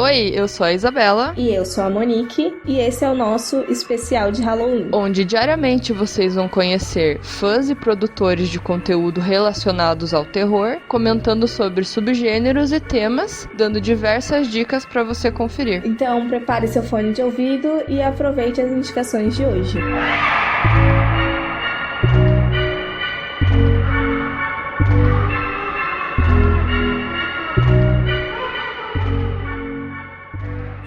Oi, eu sou a Isabela. E eu sou a Monique, e esse é o nosso especial de Halloween. Onde diariamente vocês vão conhecer fãs e produtores de conteúdo relacionados ao terror, comentando sobre subgêneros e temas, dando diversas dicas para você conferir. Então prepare seu fone de ouvido e aproveite as indicações de hoje.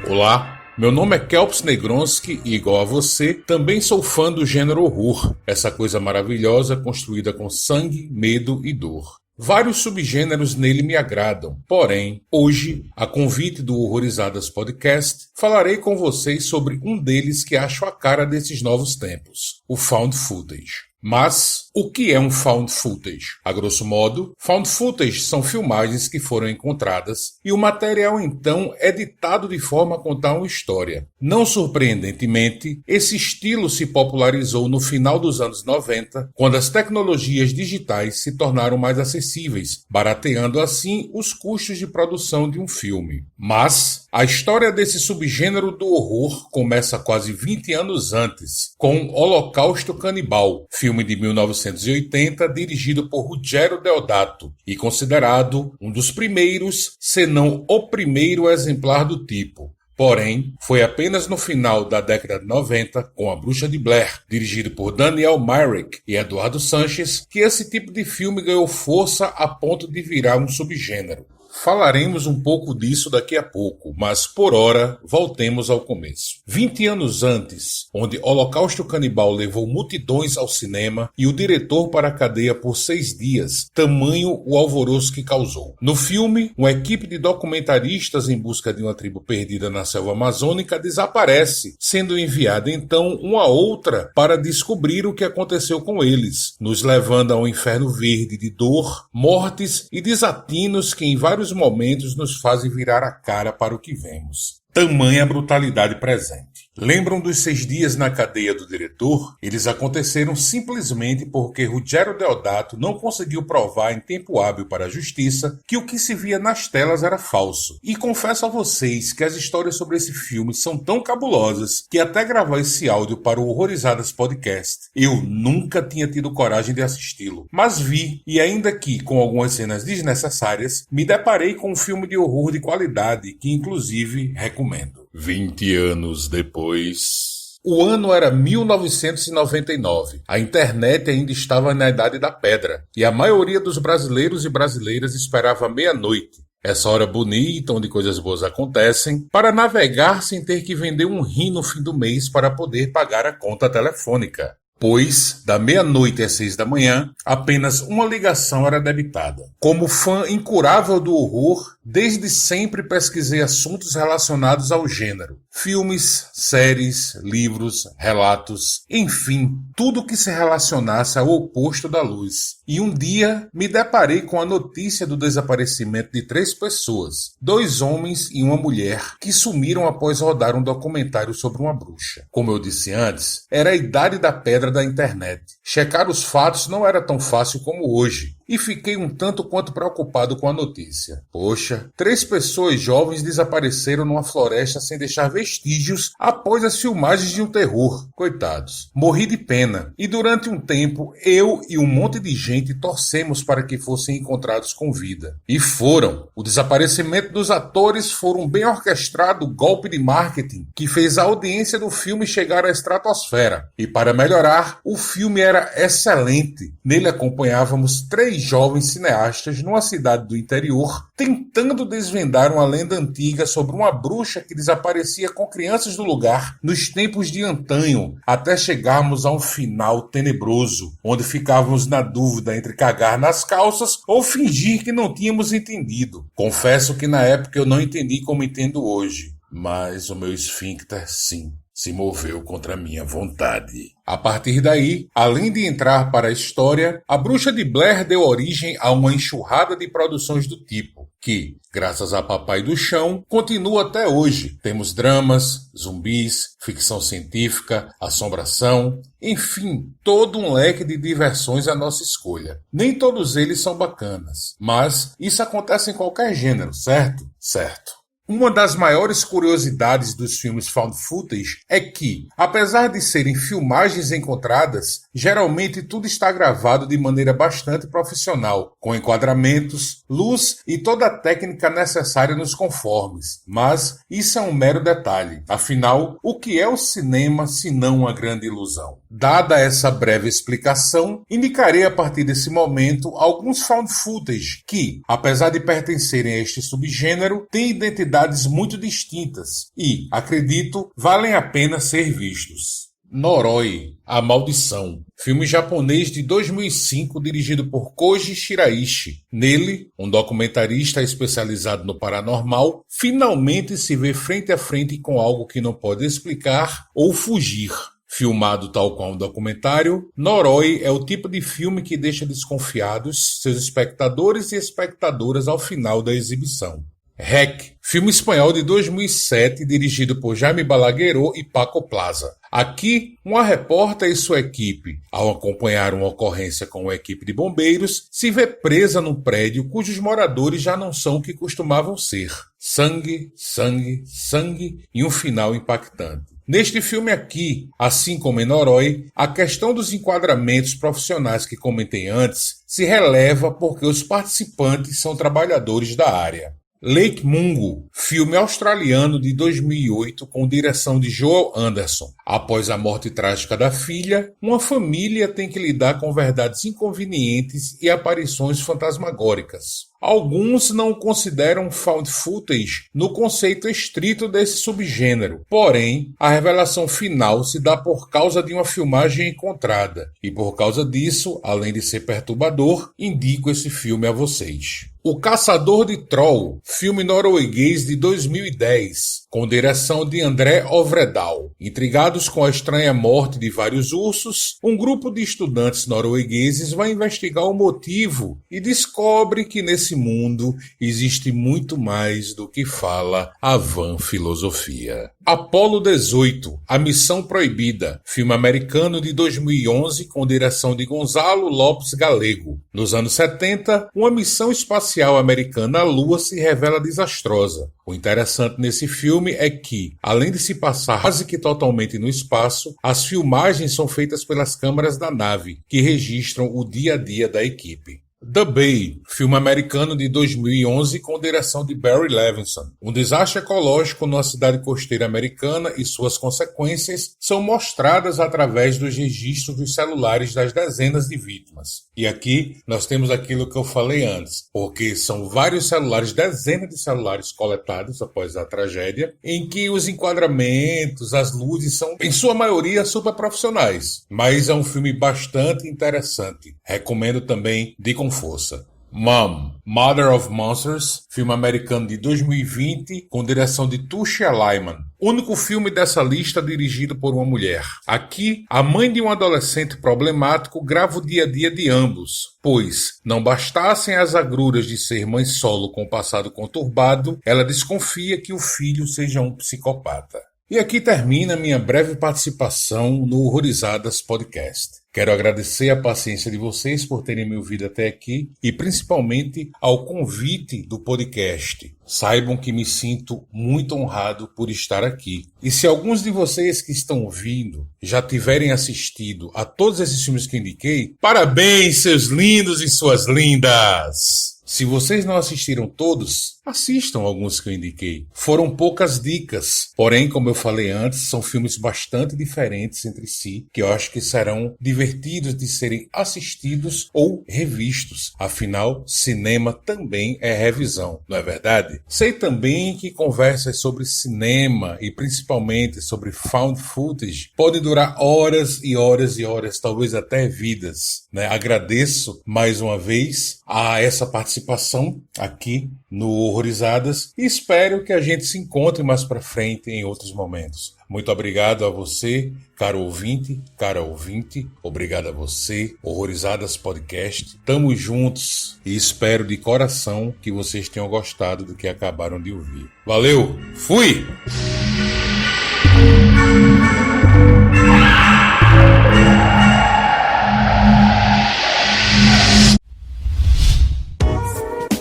Olá, meu nome é Kelps Negronski e, igual a você, também sou fã do gênero horror, essa coisa maravilhosa construída com sangue, medo e dor. Vários subgêneros nele me agradam, porém, hoje, a convite do Horrorizadas Podcast, falarei com vocês sobre um deles que acho a cara desses novos tempos, o Found Footage. Mas, o que é um Found Footage? A grosso modo, Found Footage são filmagens que foram encontradas e o material então é editado de forma a contar uma história. Não surpreendentemente, esse estilo se popularizou no final dos anos 90, quando as tecnologias digitais se tornaram mais acessíveis, barateando assim os custos de produção de um filme. Mas, a história desse subgênero do horror começa quase 20 anos antes, com Holocausto Canibal, filme de 1980, dirigido por Ruggero Deodato e considerado um dos primeiros, se não o primeiro exemplar do tipo. Porém, foi apenas no final da década de 90, com A Bruxa de Blair, dirigido por Daniel Myrick e Eduardo Sanches, que esse tipo de filme ganhou força a ponto de virar um subgênero. Falaremos um pouco disso daqui a pouco, mas por hora, voltemos ao começo. 20 anos antes, onde Holocausto Canibal levou multidões ao cinema e o diretor para a cadeia por 6 dias, tamanho o alvoroço que causou. No filme, uma equipe de documentaristas em busca de uma tribo perdida na selva amazônica desaparece, sendo enviada então uma outra para descobrir o que aconteceu com eles, nos levando a um inferno verde de dor, mortes e desatinos que em vários momentos nos fazem virar a cara para o que vemos. Tamanha brutalidade presente. Lembram dos 6 dias na cadeia do diretor? Eles aconteceram simplesmente porque Ruggero Deodato não conseguiu provar em tempo hábil para a justiça que o que se via nas telas era falso. E confesso a vocês que as histórias sobre esse filme são tão cabulosas que até gravar esse áudio para o Horrorizadas Podcast, eu nunca tinha tido coragem de assisti-lo. Mas vi, e ainda que com algumas cenas desnecessárias, me deparei com um filme de horror de qualidade que inclusive recomendo. 20 anos depois... O ano era 1999. A internet ainda estava na Idade da Pedra e a maioria dos brasileiros e brasileiras esperava meia-noite, essa hora bonita onde coisas boas acontecem, para navegar sem ter que vender um rim no fim do mês para poder pagar a conta telefônica. Pois, da meia-noite às 6 da manhã, apenas uma ligação era debitada. Como fã incurável do horror, desde sempre pesquisei assuntos relacionados ao gênero. Filmes, séries, livros, relatos, enfim, tudo que se relacionasse ao oposto da luz. E um dia me deparei com a notícia do desaparecimento de 3 pessoas, 2 homens e uma mulher, que sumiram após rodar um documentário sobre uma bruxa. Como eu disse antes, era a Idade da Pedra da internet. Checar os fatos não era tão fácil como hoje. E fiquei um tanto quanto preocupado com a notícia. Poxa, 3 pessoas jovens desapareceram numa floresta sem deixar vestígios após as filmagens de um terror. Coitados. Morri de pena. E durante um tempo, eu e um monte de gente torcemos para que fossem encontrados com vida. E foram. O desaparecimento dos atores foi um bem orquestrado golpe de marketing que fez a audiência do filme chegar à estratosfera. E para melhorar, o filme era excelente. Nele acompanhávamos 3 jovens cineastas numa cidade do interior tentando desvendar uma lenda antiga sobre uma bruxa que desaparecia com crianças do lugar nos tempos de antanho, até chegarmos a um final tenebroso, onde ficávamos na dúvida entre cagar nas calças ou fingir que não tínhamos entendido. Confesso que na época eu não entendi como entendo hoje, mas o meu esfíncter sim se moveu contra a minha vontade. A partir daí, além de entrar para a história, A Bruxa de Blair deu origem a uma enxurrada de produções do tipo, que, graças a Papai do Chão, continua até hoje. Temos dramas, zumbis, ficção científica, assombração, enfim, todo um leque de diversões à nossa escolha. Nem todos eles são bacanas, mas isso acontece em qualquer gênero, certo? Certo. Uma das maiores curiosidades dos filmes found footage é que, apesar de serem filmagens encontradas, geralmente tudo está gravado de maneira bastante profissional, com enquadramentos, luz e toda a técnica necessária nos conformes. Mas isso é um mero detalhe. Afinal, o que é o cinema se não uma grande ilusão? Dada essa breve explicação, indicarei a partir desse momento alguns found footage que, apesar de pertencerem a este subgênero, têm identidades muito distintas e, acredito, valem a pena ser vistos. Noroi, A Maldição, filme japonês de 2005 dirigido por Koji Shiraishi. Nele, um documentarista especializado no paranormal finalmente se vê frente a frente com algo que não pode explicar ou fugir. Filmado tal qual um documentário, Noroi é o tipo de filme que deixa desconfiados seus espectadores e espectadoras ao final da exibição. REC, filme espanhol de 2007 dirigido por Jaime Balagueró e Paco Plaza. Aqui, uma repórter e sua equipe, ao acompanhar uma ocorrência com uma equipe de bombeiros, se vê presa num prédio cujos moradores já não são o que costumavam ser. Sangue, sangue, sangue e um final impactante. Neste filme aqui, assim como em Noroi, a questão dos enquadramentos profissionais que comentei antes se releva porque os participantes são trabalhadores da área. Lake Mungo, filme australiano de 2008 com direção de Joel Anderson. Após a morte trágica da filha, uma família tem que lidar com verdades inconvenientes e aparições fantasmagóricas. Alguns não o consideram found footage no conceito estrito desse subgênero. Porém, a revelação final se dá por causa de uma filmagem encontrada. E por causa disso, além de ser perturbador, indico esse filme a vocês. O Caçador de Troll, filme norueguês de 2010, com direção de André Øvredal. Intrigados com a estranha morte de vários ursos, um grupo de estudantes noruegueses vai investigar o motivo e descobre que nesse mundo existe muito mais do que fala a vã filosofia. Apolo 18, A Missão Proibida, filme americano de 2011 com direção de Gonzalo Lopes Galego. Nos anos 70, uma missão espacial americana à Lua se revela desastrosa. O interessante nesse filme é que, além de se passar quase que totalmente no espaço, as filmagens são feitas pelas câmeras da nave, que registram o dia a dia da equipe. The Bay, filme americano de 2011 com direção de Barry Levinson. Um desastre ecológico numa cidade costeira americana e suas consequências são mostradas através dos registros dos celulares das dezenas de vítimas. E aqui nós temos aquilo que eu falei antes, porque são vários celulares, dezenas de celulares coletados após a tragédia, em que os enquadramentos, as luzes são, em sua maioria, super profissionais. Mas é um filme bastante interessante. Recomendo também com força. Mom, Mother of Monsters, filme americano de 2020 com direção de Tusha Lyman. Único filme dessa lista dirigido por uma mulher. Aqui, a mãe de um adolescente problemático grava o dia a dia de ambos, pois, não bastassem as agruras de ser mãe solo com passado conturbado, ela desconfia que o filho seja um psicopata. E aqui termina minha breve participação no Horrorizadas Podcast. Quero agradecer a paciência de vocês por terem me ouvido até aqui e principalmente ao convite do podcast. Saibam que me sinto muito honrado por estar aqui. E se alguns de vocês que estão ouvindo já tiverem assistido a todos esses filmes que indiquei, parabéns, seus lindos e suas lindas! Se vocês não assistiram todos, assistam alguns que eu indiquei. Foram poucas dicas, porém, como eu falei antes, são filmes bastante diferentes entre si, que eu acho que serão divertidos de serem assistidos ou revistos. Afinal, cinema também é revisão, não é verdade? Sei também que conversas sobre cinema e principalmente sobre found footage podem durar horas e horas e horas, talvez até vidas, né? Agradeço mais uma vez a essa participação aqui no Horrorizadas e espero que a gente se encontre mais para frente em outros momentos. Muito obrigado a você, caro ouvinte, cara ouvinte. Obrigado a você, Horrorizadas Podcast. Tamo juntos e espero de coração que vocês tenham gostado do que acabaram de ouvir. Valeu, fui!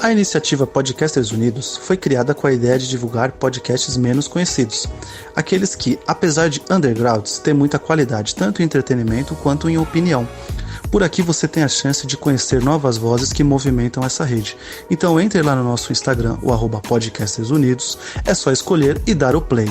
A iniciativa Podcasters Unidos foi criada com a ideia de divulgar podcasts menos conhecidos, aqueles que, apesar de undergrounds, têm muita qualidade tanto em entretenimento quanto em opinião. Por aqui você tem a chance de conhecer novas vozes que movimentam essa rede. Então entre lá no nosso Instagram, o @podcastersunidos, é só escolher e dar o play.